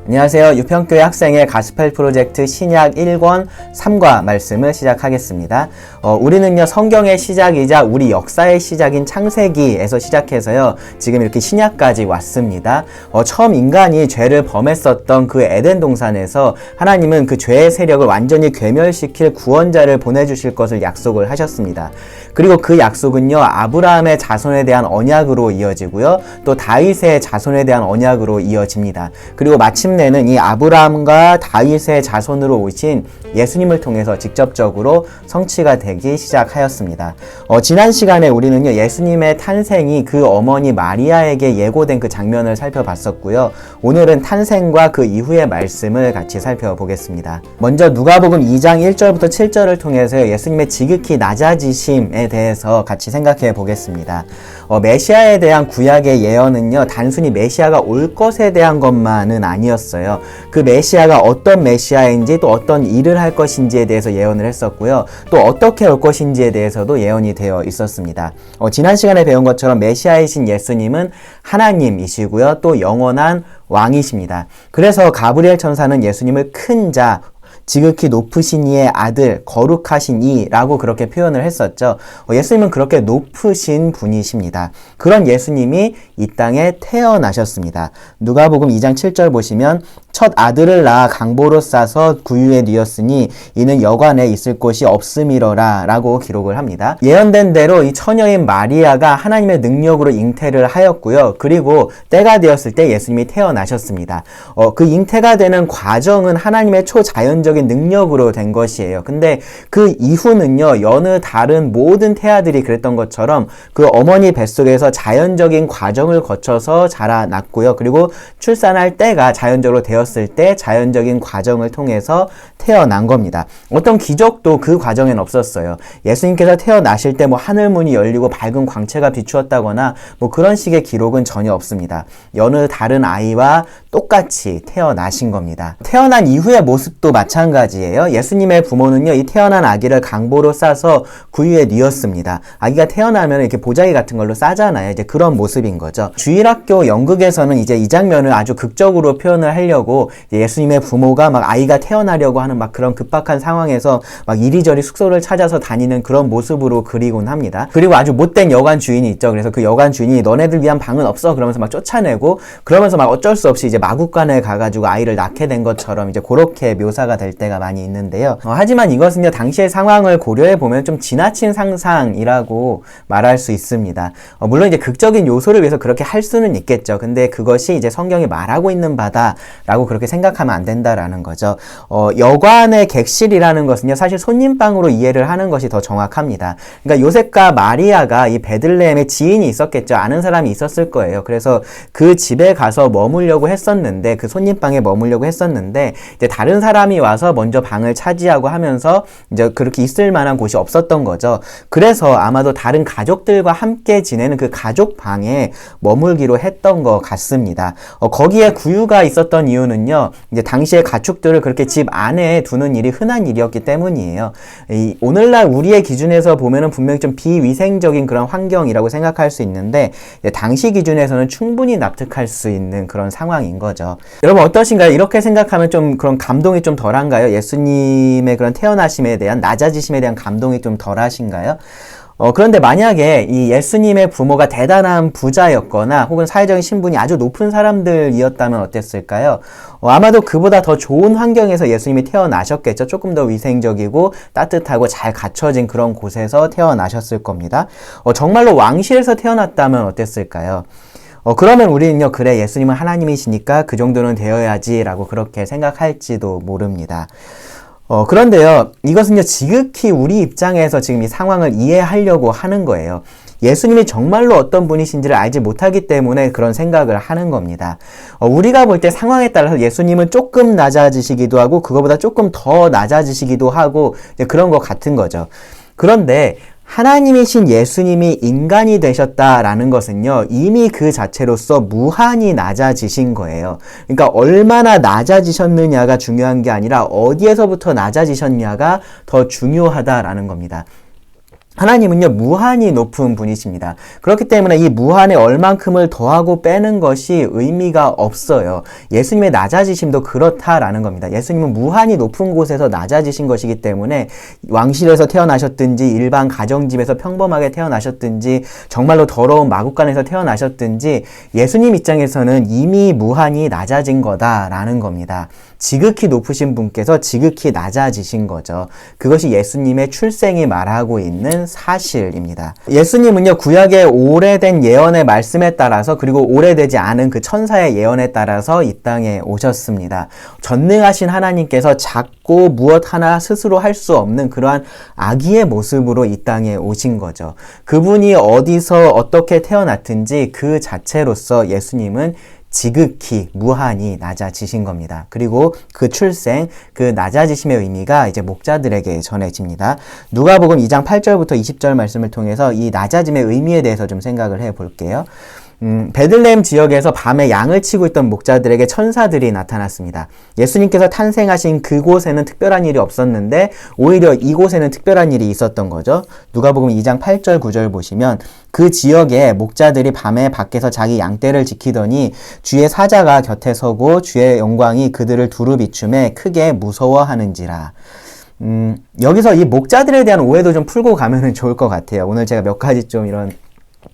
안녕하세요. 유평교회 학생의 가스펠 프로젝트 신약 1권 3과 말씀을 시작하겠습니다. 우리는요, 성경의 시작이자 우리 역사의 시작인 창세기에서 시작해서요, 지금 이렇게 신약까지 왔습니다. 처음 인간이 죄를 범했었던 그 에덴 동산에서 하나님은 그 죄의 세력을 완전히 괴멸시킬 구원자를 보내주실 것을 약속을 하셨습니다. 그리고 그 약속은요, 아브라함의 자손에 대한 언약으로 이어지고요, 또 다윗의 자손에 대한 언약으로 이어집니다. 그리고 마침내는 이 아브라함과 다윗의 자손으로 오신 예수님을 통해서 직접적으로 성취가 되기 시작하였습니다. 지난 시간에 우리는요, 예수님의 탄생이 그 어머니 마리아에게 예고된 그 장면을 살펴봤었고요. 오늘은 탄생과 그 이후의 말씀을 같이 살펴보겠습니다. 먼저 누가복음 2장 1절부터 7절을 통해서 예수님의 지극히 낮아지심에 대해서 같이 생각해 보겠습니다. 메시아에 대한 구약의 예언은요, 단순히 메시아가 올 것에 대한 것만은 아니었어요. 그 메시아가 어떤 메시아인지, 또 어떤 일을 할 것인지에 대해서 예언을 했었고요. 또 어떻게 올 것인지에 대해서도 예언이 되어 있었습니다. 지난 시간에 배운 것처럼 메시아이신 예수님은 하나님이시고요, 또 영원한 왕이십니다. 그래서 가브리엘 천사는 예수님을 큰 자, 지극히 높으신 이의 아들, 거룩하신 이라고 그렇게 표현을 했었죠. 예수님은 그렇게 높으신 분이십니다. 그런 예수님이 이 땅에 태어나셨습니다. 누가복음 2장 7절 보시면 첫 아들을 낳아 강보로 싸서 구유에 뉘었으니 이는 여관에 있을 곳이 없음이러라 라고 기록을 합니다. 예언된 대로 이 처녀인 마리아가 하나님의 능력으로 잉태를 하였고요. 그리고 때가 되었을 때 예수님이 태어나셨습니다. 그 잉태가 되는 과정은 하나님의 초자연적인 능력으로 된 것이에요. 근데 그 이후는요, 여느 다른 모든 태아들이 그랬던 것처럼 그 어머니 뱃속에서 자연적인 과정을 거쳐서 자라났고요. 그리고 출산할 때가 자연적으로 되었을 때 자연적인 과정을 통해서 태어난 겁니다. 어떤 기적도 그 과정엔 없었어요. 예수님께서 태어나실 때 뭐 하늘문이 열리고 밝은 광채가 비추었다거나 뭐 그런 식의 기록은 전혀 없습니다. 여느 다른 아이와 똑같이 태어나신 겁니다. 태어난 이후의 모습도 마찬가지예요. 예수님의 부모는요, 이 태어난 아기를 강보로 싸서 구유에 뉘었습니다. 아기가 태어나면 이렇게 보자기 같은 걸로 싸잖아요. 이제 그런 모습인 거죠. 주일학교 연극에서는 이제 이 장면을 아주 극적으로 표현을 하려고 예수님의 부모가 막 아이가 태어나려고 하는 막 그런 급박한 상황에서 막 이리저리 숙소를 찾아서 다니는 그런 모습으로 그리곤 합니다. 그리고 아주 못된 여관 주인이 있죠. 그래서 그 여관 주인이 너네들 위한 방은 없어 그러면서 막 쫓아내고, 그러면서 막 어쩔 수 없이 이제 마구간에 가가지고 아이를 낳게 된 것처럼 이제 그렇게 묘사가 될 때가 많이 있는데요. 하지만 이것은요, 당시의 상황을 고려해 보면 좀 지나친 상상이라고 말할 수 있습니다. 물론 이제 극적인 요소를 위해서 그렇게 할 수는 있겠죠. 근데 그것이 이제 성경이 말하고 있는 바다라고 그렇게 생각하면 안 된다라는 거죠. 여관의 객실이라는 것은요, 사실 손님방으로 이해를 하는 것이 더 정확합니다. 그러니까 요셉과 마리아가 이 베들레헴에 지인이 있었겠죠. 아는 사람이 있었을 거예요. 그래서 그 집에 가서 머물려고 했었는데, 그 손님방에 머물려고 했었는데, 이제 다른 사람이 와서 먼저 방을 차지하고 하면서 이제 그렇게 있을 만한 곳이 없었던 거죠. 그래서 아마도 다른 가족들과 함께 지내는 그 가족 방에 머물기로 했던 것 같습니다. 거기에 구유가 있었던 이유는요, 이제 당시의 가축들을 그렇게 집 안에 두는 일이 흔한 일이었기 때문이에요. 오늘날 우리의 기준에서 보면은 분명히 좀 비위생적인 그런 환경이라고 생각할 수 있는데, 당시 기준에서는 충분히 납득할 수 있는 그런 상황인 거죠. 여러분 어떠신가요? 이렇게 생각하면 좀 그런 감동이 좀 덜한가요? 예수님의 그런 태어나심에 대한, 낮아지심에 대한 감동이 좀 덜하신가요? 그런데 만약에 이 예수님의 부모가 대단한 부자였거나 혹은 사회적인 신분이 아주 높은 사람들이었다면 어땠을까요? 아마도 그보다 더 좋은 환경에서 예수님이 태어나셨겠죠. 조금 더 위생적이고 따뜻하고 잘 갖춰진 그런 곳에서 태어나셨을 겁니다. 정말로 왕실에서 태어났다면 어땠을까요? 그러면 우리는요, 그래, 예수님은 하나님이시니까 그 정도는 되어야지 라고 그렇게 생각할지도 모릅니다. 그런데요, 이것은요, 지극히 우리 입장에서 지금 이 상황을 이해하려고 하는 거예요. 예수님이 정말로 어떤 분이신지를 알지 못하기 때문에 그런 생각을 하는 겁니다. 우리가 볼 때 상황에 따라서 예수님은 조금 낮아지시기도 하고, 그거보다 조금 더 낮아지시기도 하고, 그런 것 같은 거죠. 그런데 하나님이신 예수님이 인간이 되셨다라는 것은요, 이미 그 자체로서 무한히 낮아지신 거예요. 그러니까 얼마나 낮아지셨느냐가 중요한 게 아니라 어디에서부터 낮아지셨냐가 더 중요하다라는 겁니다. 하나님은요, 무한히 높은 분이십니다. 그렇기 때문에 이 무한에 얼만큼을 더하고 빼는 것이 의미가 없어요. 예수님의 낮아지심도 그렇다라는 겁니다. 예수님은 무한히 높은 곳에서 낮아지신 것이기 때문에 왕실에서 태어나셨든지 일반 가정집에서 평범하게 태어나셨든지 정말로 더러운 마국간에서 태어나셨든지 예수님 입장에서는 이미 무한히 낮아진 거다라는 겁니다. 지극히 높으신 분께서 지극히 낮아지신 거죠. 그것이 예수님의 출생이 말하고 있는 사실입니다. 예수님은요, 구약의 오래된 예언의 말씀에 따라서 그리고 오래되지 않은 그 천사의 예언에 따라서 이 땅에 오셨습니다. 전능하신 하나님께서 작고 무엇 하나 스스로 할 수 없는 그러한 아기의 모습으로 이 땅에 오신 거죠. 그분이 어디서 어떻게 태어났든지 그 자체로서 예수님은 지극히 무한히 낮아지신 겁니다. 그리고 그 출생, 그 낮아지심의 의미가 이제 목자들에게 전해집니다. 누가복음 2장 8절부터 20절 말씀을 통해서 이 낮아짐의 의미에 대해서 좀 생각을 해 볼게요. 베들레헴 지역에서 밤에 양을 치고 있던 목자들에게 천사들이 나타났습니다. 예수님께서 탄생하신 그곳에는 특별한 일이 없었는데 오히려 이곳에는 특별한 일이 있었던 거죠. 누가복음 2장 8절 9절 보시면 그 지역에 목자들이 밤에 밖에서 자기 양떼를 지키더니 주의 사자가 곁에 서고 주의 영광이 그들을 두루 비추매 크게 무서워하는지라. 여기서 이 목자들에 대한 오해도 좀 풀고 가면 좋을 것 같아요. 오늘 제가 몇 가지 좀 이런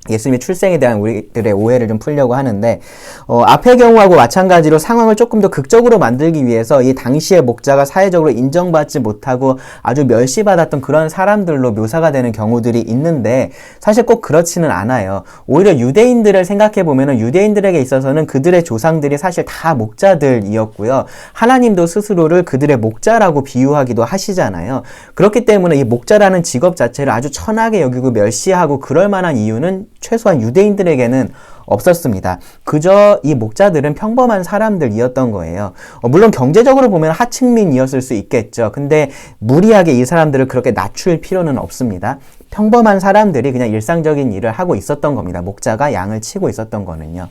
예수님의 출생에 대한 우리들의 오해를 좀 풀려고 하는데 앞의 경우하고 마찬가지로 상황을 조금 더 극적으로 만들기 위해서 이 당시의 목자가 사회적으로 인정받지 못하고 아주 멸시받았던 그런 사람들로 묘사가 되는 경우들이 있는데 사실 꼭 그렇지는 않아요. 오히려 유대인들을 생각해 보면은 유대인들에게 있어서는 그들의 조상들이 사실 다 목자들이었고요. 하나님도 스스로를 그들의 목자라고 비유하기도 하시잖아요. 그렇기 때문에 이 목자라는 직업 자체를 아주 천하게 여기고 멸시하고 그럴 만한 이유는 최소한 유대인들에게는 없었습니다. 그저 이 목자들은 평범한 사람들이었던 거예요. 물론 경제적으로 보면 하층민이었을 수 있겠죠. 근데 무리하게 이 사람들을 그렇게 낮출 필요는 없습니다. 평범한 사람들이 그냥 일상적인 일을 하고 있었던 겁니다. 목자가 양을 치고 있었던 거는요.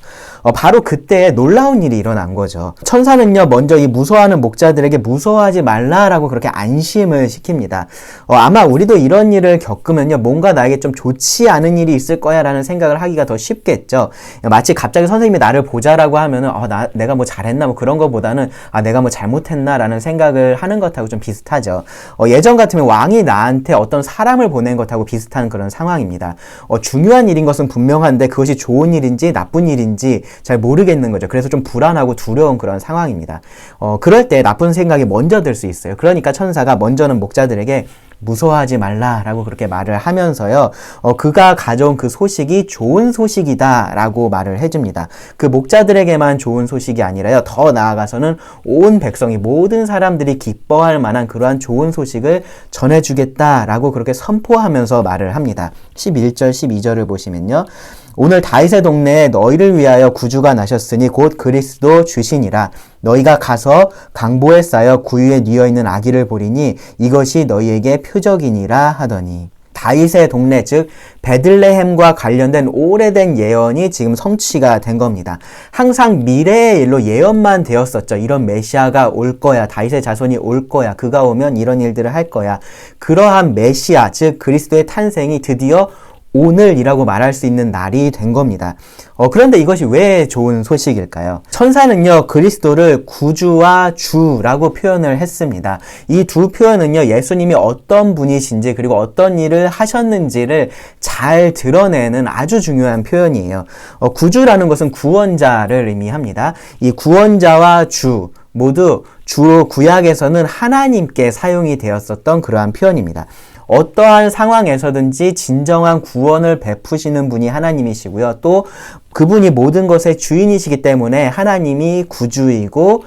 바로 그때 놀라운 일이 일어난 거죠. 천사는요, 먼저 이 무서워하는 목자들에게 무서워하지 말라라고 그렇게 안심을 시킵니다. 아마 우리도 이런 일을 겪으면요, 뭔가 나에게 좀 좋지 않은 일이 있을 거야 라는 생각을 하기가 더 쉽겠죠. 마치 갑자기 선생님이 나를 보자라고 하면은 내가 뭐 잘했나 뭐 그런 거보다는 내가 뭐 잘못했나 라는 생각을 하는 것하고 좀 비슷하죠. 예전 같으면 왕이 나한테 어떤 사람을 보낸 것하고 비슷한 그런 상황입니다. 중요한 일인 것은 분명한데 그것이 좋은 일인지 나쁜 일인지 잘 모르겠는 거죠. 그래서 좀 불안하고 두려운 그런 상황입니다. 그럴 때 나쁜 생각이 먼저 들 수 있어요. 그러니까 천사가 먼저는 목자들에게 무서워하지 말라라고 그렇게 말을 하면서요, 그가 가져온 그 소식이 좋은 소식이다라고 말을 해줍니다. 그 목자들에게만 좋은 소식이 아니라요, 더 나아가서는 온 백성이 모든 사람들이 기뻐할 만한 그러한 좋은 소식을 전해주겠다라고 그렇게 선포하면서 말을 합니다. 11절 12절을 보시면요, 오늘 다윗의 동네에 너희를 위하여 구주가 나셨으니 곧 그리스도 주시니라. 너희가 가서 강보에 쌓여 구유에 뉘어있는 아기를 보리니 이것이 너희에게 표적이니라 하더니. 다윗의 동네, 즉 베들레헴과 관련된 오래된 예언이 지금 성취가 된 겁니다. 항상 미래의 일로 예언만 되었었죠. 이런 메시아가 올 거야, 다윗의 자손이 올 거야, 그가 오면 이런 일들을 할 거야. 그러한 메시아, 즉 그리스도의 탄생이 드디어 오늘이라고 말할 수 있는 날이 된 겁니다. 그런데 이것이 왜 좋은 소식일까요? 천사는요, 그리스도를 구주와 주라고 표현을 했습니다. 이 두 표현은요, 예수님이 어떤 분이신지 그리고 어떤 일을 하셨는지를 잘 드러내는 아주 중요한 표현이에요. 구주라는 것은 구원자를 의미합니다. 이 구원자와 주 모두 주로 구약에서는 하나님께 사용이 되었었던 그러한 표현입니다. 어떠한 상황에서든지 진정한 구원을 베푸시는 분이 하나님이시고요. 또 그분이 모든 것의 주인이시기 때문에 하나님이 구주이고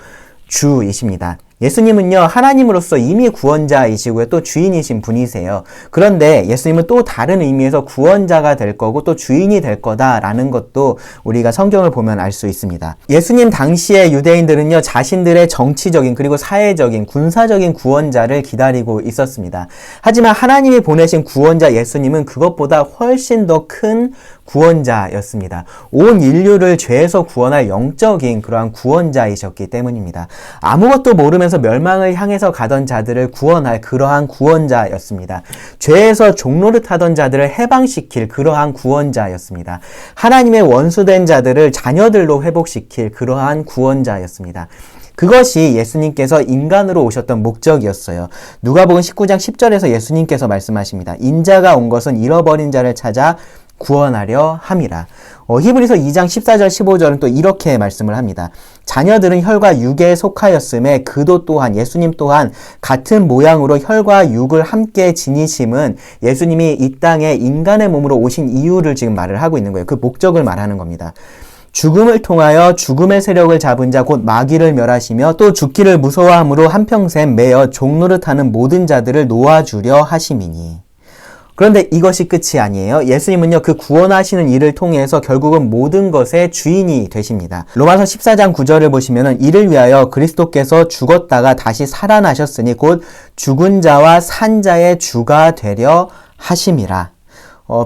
주이십니다. 예수님은요, 하나님으로서 이미 구원자이시고요, 또 주인이신 분이세요. 그런데 예수님은 또 다른 의미에서 구원자가 될 거고 또 주인이 될 거다라는 것도 우리가 성경을 보면 알 수 있습니다. 예수님 당시의 유대인들은요, 자신들의 정치적인 그리고 사회적인 군사적인 구원자를 기다리고 있었습니다. 하지만 하나님이 보내신 구원자 예수님은 그것보다 훨씬 더 큰 구원자였습니다. 온 인류를 죄에서 구원할 영적인 그러한 구원자이셨기 때문입니다. 아무것도 모르면서 그러면서 멸망을 향해서 가던 자들을 구원할 그러한 구원자였습니다. 죄에서 종노릇하던 자들을 해방시킬 그러한 구원자였습니다. 하나님의 원수된 자들을 자녀들로 회복시킬 그러한 구원자였습니다. 그것이 예수님께서 인간으로 오셨던 목적이었어요. 누가복음 19장 10절에서 예수님께서 말씀하십니다. 인자가 온 것은 잃어버린 자를 찾아 구원하려 함이라. 히브리서 2장 14절 15절은 또 이렇게 말씀을 합니다. 자녀들은 혈과 육에 속하였음에 그도 또한 예수님 또한 같은 모양으로 혈과 육을 함께 지니심은 예수님이 이 땅에 인간의 몸으로 오신 이유를 지금 말을 하고 있는 거예요. 그 목적을 말하는 겁니다. 죽음을 통하여 죽음의 세력을 잡은 자 곧 마귀를 멸하시며 또 죽기를 무서워함으로 한평생 매어 종노릇하는 모든 자들을 놓아주려 하심이니. 그런데 이것이 끝이 아니에요. 예수님은요, 그 구원하시는 일을 통해서 결국은 모든 것의 주인이 되십니다. 로마서 14장 9절을 보시면은 이를 위하여 그리스도께서 죽었다가 다시 살아나셨으니 곧 죽은 자와 산 자의 주가 되려 하심이라.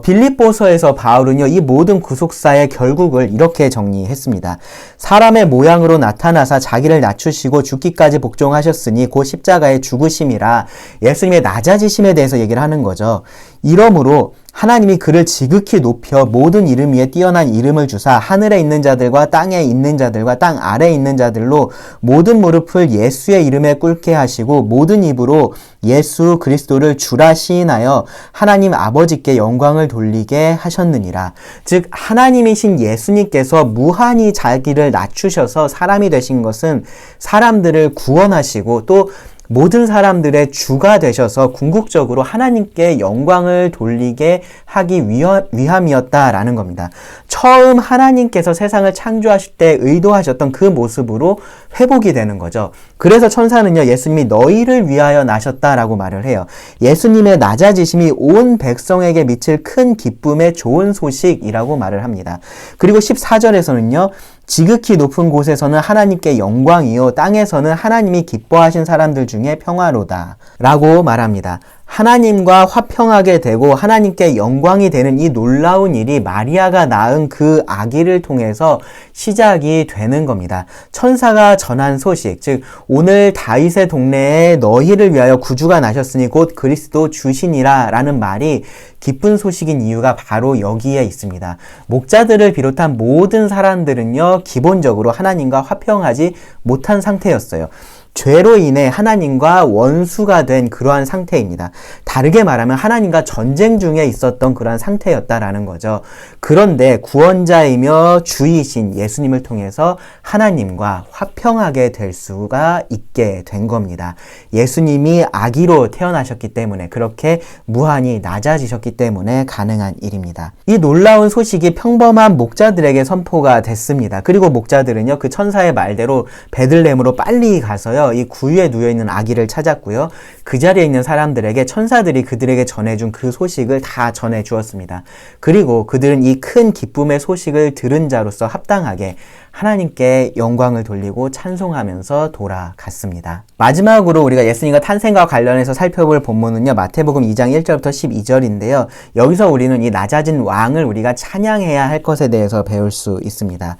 빌립보서에서 바울은요, 이 모든 구속사의 결국을 이렇게 정리했습니다. 사람의 모양으로 나타나사 자기를 낮추시고 죽기까지 복종하셨으니 곧 십자가의 죽으심이라. 예수님의 낮아지심에 대해서 얘기를 하는 거죠. 이러므로 하나님이 그를 지극히 높여 모든 이름 위에 뛰어난 이름을 주사 하늘에 있는 자들과 땅에 있는 자들과 땅 아래에 있는 자들로 모든 무릎을 예수의 이름에 꿇게 하시고 모든 입으로 예수 그리스도를 주라 시인하여 하나님 아버지께 영광을 돌리게 하셨느니라. 즉 하나님이신 예수님께서 무한히 자기를 낮추셔서 사람이 되신 것은 사람들을 구원하시고 또 모든 사람들의 주가 되셔서 궁극적으로 하나님께 영광을 돌리게 하기 위함이었다라는 겁니다. 처음 하나님께서 세상을 창조하실 때 의도하셨던 그 모습으로 회복이 되는 거죠. 그래서 천사는요, 예수님이 너희를 위하여 나셨다라고 말을 해요. 예수님의 낮아지심이 온 백성에게 미칠 큰 기쁨의 좋은 소식이라고 말을 합니다. 그리고 14절에서는요, 지극히 높은 곳에서는 하나님께 영광이요 땅에서는 하나님이 기뻐하신 사람들 중에 평화로다 라고 말합니다. 하나님과 화평하게 되고 하나님께 영광이 되는 이 놀라운 일이 마리아가 낳은 그 아기를 통해서 시작이 되는 겁니다. 천사가 전한 소식, 즉 오늘 다윗의 동네에 너희를 위하여 구주가 나셨으니 곧 그리스도 주시니라 라는 말이 기쁜 소식인 이유가 바로 여기에 있습니다. 목자들을 비롯한 모든 사람들은요, 기본적으로 하나님과 화평하지 못한 상태였어요. 죄로 인해 하나님과 원수가 된 그러한 상태입니다. 다르게 말하면 하나님과 전쟁 중에 있었던 그러한 상태였다라는 거죠. 그런데 구원자이며 주이신 예수님을 통해서 하나님과 화평하게 될 수가 있게 된 겁니다. 예수님이 아기로 태어나셨기 때문에, 그렇게 무한히 낮아지셨기 때문에 가능한 일입니다. 이 놀라운 소식이 평범한 목자들에게 선포가 됐습니다. 그리고 목자들은요, 그 천사의 말대로 베들레헴으로 빨리 가서요, 이 구유에 누워있는 아기를 찾았고요. 그 자리에 있는 사람들에게 천사들이 그들에게 전해준 그 소식을 다 전해주었습니다. 그리고 그들은 이 큰 기쁨의 소식을 들은 자로서 합당하게 하나님께 영광을 돌리고 찬송하면서 돌아갔습니다. 마지막으로 우리가 예수님과 탄생과 관련해서 살펴볼 본문은요, 마태복음 2장 1절부터 12절인데요. 여기서 우리는 이 낮아진 왕을 우리가 찬양해야 할 것에 대해서 배울 수 있습니다.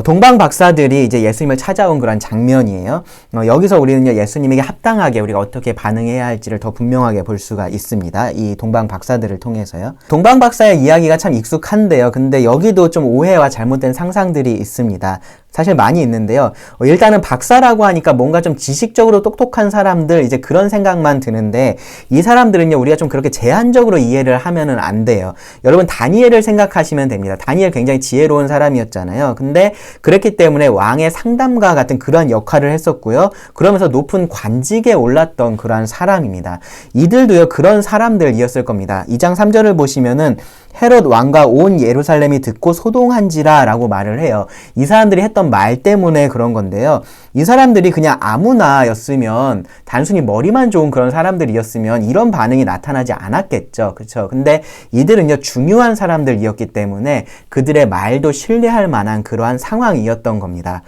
동방 박사들이 이제 예수님을 찾아온 그런 장면이에요. 여기서 우리는요, 예수님에게 합당하게 우리가 어떻게 반응해야 할지를 더 분명하게 볼 수가 있습니다. 이 동방 박사들을 통해서요. 동방 박사의 이야기가 참 익숙한데요. 근데 여기도 좀 오해와 잘못된 상상들이 있습니다. 사실 많이 있는데요. 일단은 박사라고 하니까 뭔가 좀 지식적으로 똑똑한 사람들, 이제 그런 생각만 드는데, 이 사람들은요, 우리가 좀 그렇게 제한적으로 이해를 하면은 안 돼요. 여러분, 다니엘을 생각하시면 됩니다. 다니엘 굉장히 지혜로운 사람이었잖아요. 근데 그랬기 때문에 왕의 상담가 같은 그러한 역할을 했었고요. 그러면서 높은 관직에 올랐던 그러한 사람입니다. 이들도요, 그런 사람들이었을 겁니다. 2장 3절을 보시면은 헤롯 왕과 온 예루살렘이 듣고 소동한지라 라고 말을 해요. 이 사람들이 했던 말 때문에 그런 건데요. 이 사람들이 그냥 아무나였으면, 단순히 머리만 좋은 그런 사람들이었으면 이런 반응이 나타나지 않았겠죠. 그렇죠? 근데 이들은요, 중요한 사람들이었기 때문에 그들의 말도 신뢰할 만한 그러한 상황이었던 겁니다.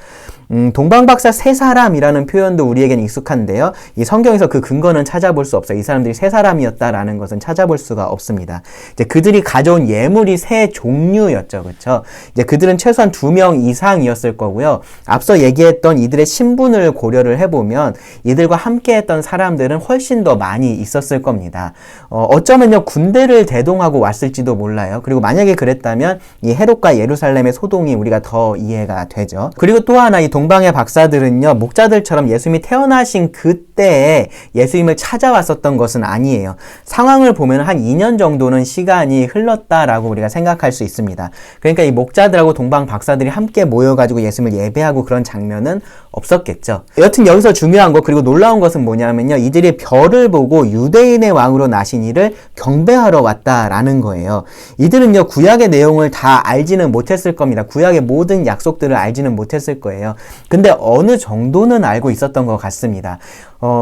동방박사 세 사람이라는 표현도 우리에겐 익숙한데요. 이 성경에서 그 근거는 찾아볼 수 없어요. 이 사람들이 세 사람이었다라는 것은 찾아볼 수가 없습니다. 이제 그들이 가져온 예물이 세 종류였죠. 그렇죠? 이제 그들은 최소한 2명 이상이었을 거고요. 앞서 얘기했던 이들의 신분을 고려를 해보면 이들과 함께했던 사람들은 훨씬 더 많이 있었을 겁니다. 어쩌면요 군대를 대동하고 왔을지도 몰라요. 그리고 만약에 그랬다면 이 헤롯과 예루살렘의 소동이 우리가 더 이해가 되죠. 그리고 또 하나 이 동방의 박사들은요 목자들처럼 예수님이 태어나신 그때에 예수님을 찾아왔었던 것은 아니에요. 상황을 보면 한 2년 정도는 시간이 흘렀다라고 우리가 생각할 수 있습니다. 그러니까 이 목자들하고 동방 박사들이 함께 모여가지고 예수님을 예배하고 그런 장면은 없었겠죠. 여튼 여기서 중요한 거 그리고 놀라운 것은 뭐냐면요 이들이 별을 보고 유대인의 왕으로 나신 이를 경배하러 왔다라는 거예요. 이들은요 구약의 내용을 다 알지는 못했을 겁니다. 구약의 모든 약속들을 알지는 못했을 거예요. 근데 어느 정도는 알고 있었던 것 같습니다.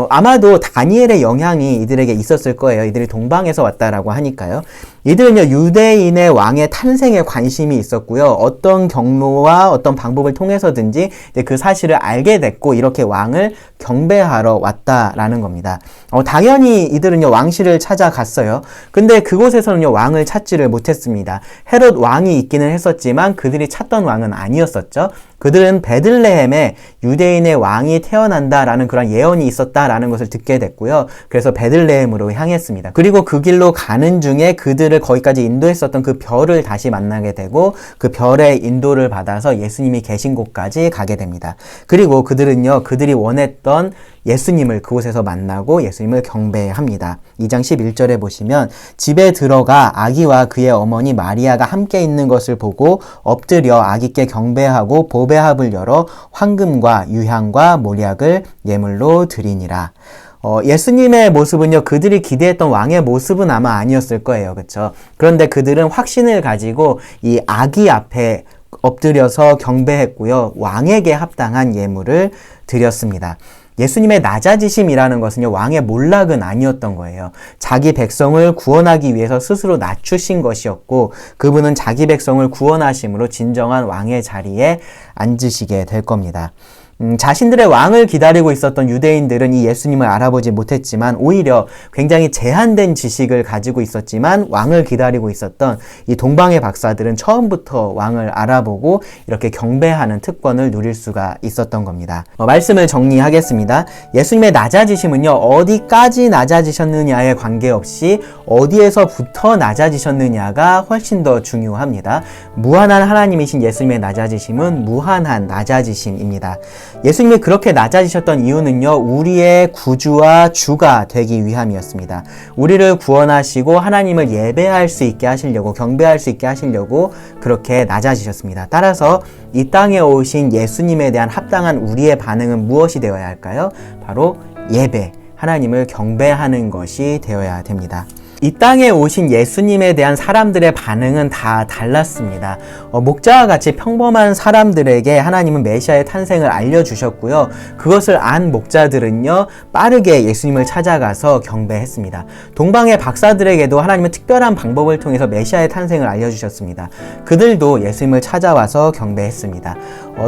아마도 다니엘의 영향이 이들에게 있었을 거예요. 이들이 동방에서 왔다라고 하니까요. 이들은요 유대인의 왕의 탄생에 관심이 있었고요. 어떤 경로와 어떤 방법을 통해서든지 그 사실을 알게 됐고 이렇게 왕을 경배하러 왔다라는 겁니다. 당연히 이들은요 왕실을 찾아갔어요. 근데 그곳에서는요 왕을 찾지를 못했습니다. 헤롯 왕이 있기는 했었지만 그들이 찾던 왕은 아니었었죠. 그들은 베들레헴에 유대인의 왕이 태어난다라는 그런 예언이 있었다라는 것을 듣게 됐고요. 그래서 베들레헴으로 향했습니다. 그리고 그 길로 가는 중에 그들을 거기까지 인도했었던 그 별을 다시 만나게 되고 그 별의 인도를 받아서 예수님이 계신 곳까지 가게 됩니다. 그리고 그들은요 그들이 원했던 예수님을 그곳에서 만나고 예수님을 경배합니다. 2장 11절에 보시면 집에 들어가 아기와 그의 어머니 마리아가 함께 있는 것을 보고 엎드려 아기께 경배하고 보배합을 열어 황금과 유향과 몰약을 예물로 드리니라. 예수님의 모습은요 그들이 기대했던 왕의 모습은 아마 아니었을 거예요. 그렇죠? 그런데 그들은 확신을 가지고 이 아기 앞에 엎드려서 경배했고요. 왕에게 합당한 예물을 드렸습니다. 예수님의 낮아지심이라는 것은요 왕의 몰락은 아니었던 거예요. 자기 백성을 구원하기 위해서 스스로 낮추신 것이었고 그분은 자기 백성을 구원하심으로 진정한 왕의 자리에 앉으시게 될 겁니다. 자신들의 왕을 기다리고 있었던 유대인들은 이 예수님을 알아보지 못했지만 오히려 굉장히 제한된 지식을 가지고 있었지만 왕을 기다리고 있었던 이 동방의 박사들은 처음부터 왕을 알아보고 이렇게 경배하는 특권을 누릴 수가 있었던 겁니다. 말씀을 정리하겠습니다. 예수님의 낮아지심은요 어디까지 낮아지셨느냐에 관계없이 어디에서부터 낮아지셨느냐가 훨씬 더 중요합니다. 무한한 하나님이신 예수님의 낮아지심은 무한한 낮아지심입니다. 예수님이 그렇게 낮아지셨던 이유는요 우리의 구주와 주가 되기 위함이었습니다. 우리를 구원하시고 하나님을 예배할 수 있게 하시려고 경배할 수 있게 하시려고 그렇게 낮아지셨습니다. 따라서 이 땅에 오신 예수님에 대한 합당한 우리의 반응은 무엇이 되어야 할까요? 바로 예배, 하나님을 경배하는 것이 되어야 됩니다. 이 땅에 오신 예수님에 대한 사람들의 반응은 다 달랐습니다. 목자와 같이 평범한 사람들에게 하나님은 메시아의 탄생을 알려주셨고요. 그것을 안 목자들은요 빠르게 예수님을 찾아가서 경배했습니다. 동방의 박사들에게도 하나님은 특별한 방법을 통해서 메시아의 탄생을 알려주셨습니다. 그들도 예수님을 찾아와서 경배했습니다.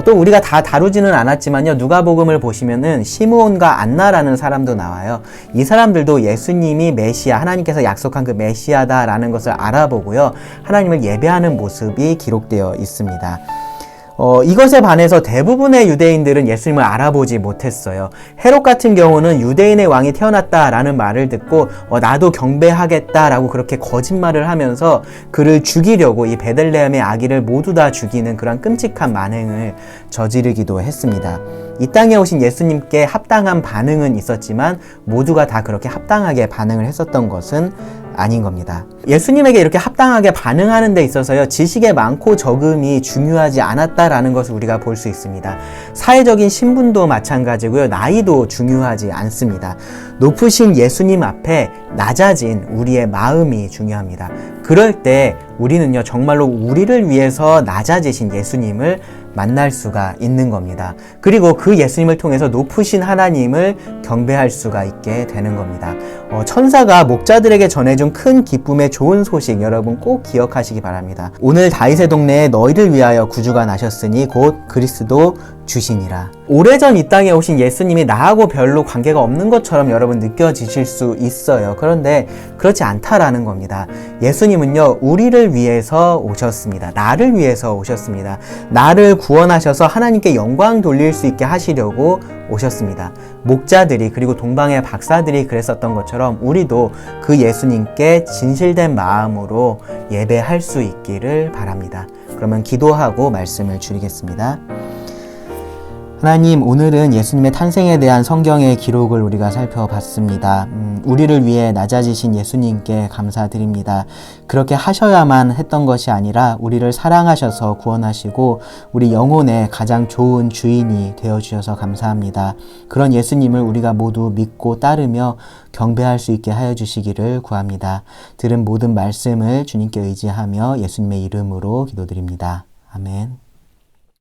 또 우리가 다 다루지는 않았지만요 누가복음을 보시면은 시므온과 안나라는 사람도 나와요. 이 사람들도 예수님이 메시아, 하나님께서 약속한 그 메시아다라는 것을 알아보고요 하나님을 예배하는 모습이 기록되어 있습니다. 이것에 반해서 대부분의 유대인들은 예수님을 알아보지 못했어요. 헤롯 같은 경우는 유대인의 왕이 태어났다라는 말을 듣고 나도 경배하겠다라고 그렇게 거짓말을 하면서 그를 죽이려고 이 베들레헴의 아기를 모두 다 죽이는 그런 끔찍한 만행을 저지르기도 했습니다. 이 땅에 오신 예수님께 합당한 반응은 있었지만 모두가 다 그렇게 합당하게 반응을 했었던 것은 아닌 겁니다. 예수님에게 이렇게 합당하게 반응하는 데 있어서요 지식의 많고 적음이 중요하지 않았다라는 것을 우리가 볼 수 있습니다. 사회적인 신분도 마찬가지고요 나이도 중요하지 않습니다. 높으신 예수님 앞에 낮아진 우리의 마음이 중요합니다. 그럴 때 우리는요 정말로 우리를 위해서 낮아지신 예수님을 만날 수가 있는 겁니다. 그리고 그 예수님을 통해서 높으신 하나님을 경배할 수가 있게 되는 겁니다. 천사가 목자들에게 전해준 큰 기쁨의 좋은 소식 여러분 꼭 기억하시기 바랍니다. 오늘 다윗의 동네에 너희를 위하여 구주가 나셨으니 곧 그리스도 주시니라. 오래전 이 땅에 오신 예수님이 나하고 별로 관계가 없는 것처럼 여러분 느껴지실 수 있어요. 그런데 그렇지 않다라는 겁니다. 예수님은요, 우리를 위해서 오셨습니다. 나를 위해서 오셨습니다. 나를 구원하셔서 하나님께 영광 돌릴 수 있게 하시려고 오셨습니다. 목자들이 그리고 동방의 박사들이 그랬었던 것처럼 우리도 그 예수님께 진실된 마음으로 예배할 수 있기를 바랍니다. 그러면 기도하고 말씀을 줄이겠습니다. 하나님, 오늘은 예수님의 탄생에 대한 성경의 기록을 우리가 살펴봤습니다. 우리를 위해 낮아지신 예수님께 감사드립니다. 그렇게 하셔야만 했던 것이 아니라 우리를 사랑하셔서 구원하시고 우리 영혼의 가장 좋은 주인이 되어주셔서 감사합니다. 그런 예수님을 우리가 모두 믿고 따르며 경배할 수 있게 하여 주시기를 구합니다. 들은 모든 말씀을 주님께 의지하며 예수님의 이름으로 기도드립니다. 아멘.